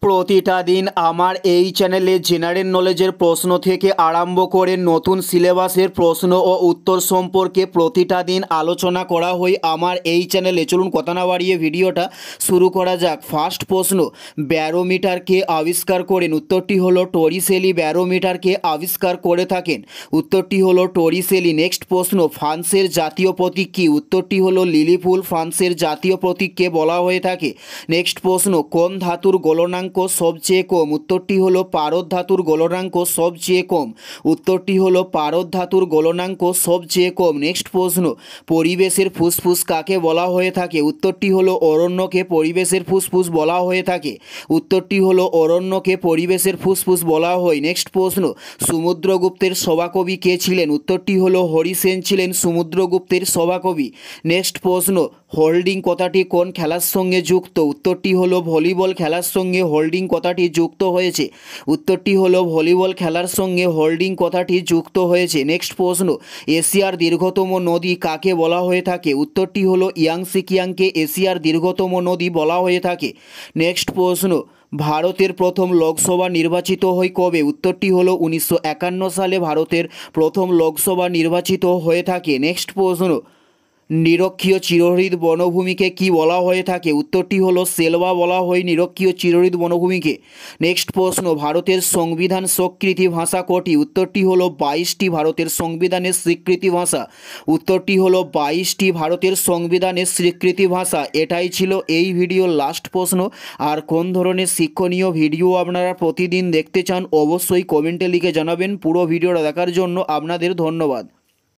প্রতিটা দিন আমার এই চ্যানেলে জেনারেল নলেজের প্রশ্ন থেকে আরম্ভ করে নতুন সিলেবাসের প্রশ্ন ও উত্তর সম্পর্কে প্রতিটা দিন আলোচনা করা হয় আমার এই চ্যানেলে। চলুন কথা না বাড়িয়ে ভিডিওটা শুরু করা যাক। ফার্স্ট প্রশ্ন, ব্যারোমিটারকে আবিষ্কার করেন? উত্তরটি হলো টরিসেলি ব্যারোমিটারকে আবিষ্কার করে থাকেন। উত্তরটি হলো টরিসেলি। নেক্সট প্রশ্ন, ফ্রান্সের জাতীয় প্রতীক কী? উত্তরটি হলো লিলি ফুল। ফ্রান্সের জাতীয় প্রতীককে বলা হয়ে থাকে। নেক্সট প্রশ্ন, কোন ধাতুর গলনাঙ্ক সবচেয়ে কম? উত্তরটি হলো পারদ ধাতুর গলনাঙ্ক সবচেয়ে কম। উত্তরটি হলো পারদ ধাতুর গলনাঙ্ক সবচেয়ে কম। নেক্সট প্রশ্ন, পরিবেশের ফুসফুস কাকে বলা হয়ে থাকে? উত্তরটি হলো অরণ্যকে পরিবেশের ফুসফুস বলা হয়ে থাকে। উত্তরটি হলো অরণ্যকে পরিবেশের ফুসফুস বলা হয়। নেক্সট প্রশ্ন, সমুদ্রগুপ্তের সভাকবি কে ছিলেন? উত্তরটি হলো হরিসেন ছিলেন সমুদ্রগুপ্তের সভাকবি। নেক্সট প্রশ্ন, হোল্ডিং কথাটি কোন খেলার সঙ্গে যুক্ত? উত্তরটি হলো ভলিবল খেলার সঙ্গে হোল্ডিং কথাটি যুক্ত হয়েছে। উত্তরটি হলো ভলিবল খেলার সঙ্গে হোল্ডিং কথাটি যুক্ত হয়েছে। নেক্সট প্রশ্ন, এশিয়ার দীর্ঘতম নদী কাকে বলা হয়ে থাকে? উত্তরটি হলো ইয়াংসি কিয়াংকে এশিয়ার দীর্ঘতম নদী বলা হয়ে থাকে। নেক্সট প্রশ্ন, ভারতের প্রথম লোকসভা নির্বাচিত হয় কবে? উত্তরটি হলো 1951 সালে ভারতের প্রথম লোকসভা নির্বাচিত হয়ে থাকে। নেক্সট প্রশ্ন, নিরক্ষীয় চিরহরিৎ বনভূমিকে কি বলা হয়ে থাকে? উত্তরটি হলো সেলভা বলা হয় নিরক্ষীয় চিরহরিৎ বনভূমিকে। নেক্সট প্রশ্ন, ভারতের সংবিধান স্বীকৃতি ভাষা কটি? উত্তরটি হলো 22টি ভারতের সংবিধানের স্বীকৃতি ভাষা। উত্তরটি হলো 22টি ভারতের সংবিধানের স্বীকৃতি ভাষা। এটাই ছিল এই ভিডিওর লাস্ট প্রশ্ন। আর কোন ধরনের শিক্ষণীয় ভিডিও আপনারা প্রতিদিন দেখতে চান অবশ্যই কমেন্টে লিখে জানাবেন। পুরো ভিডিওটা দেখার জন্য আপনাদের ধন্যবাদ।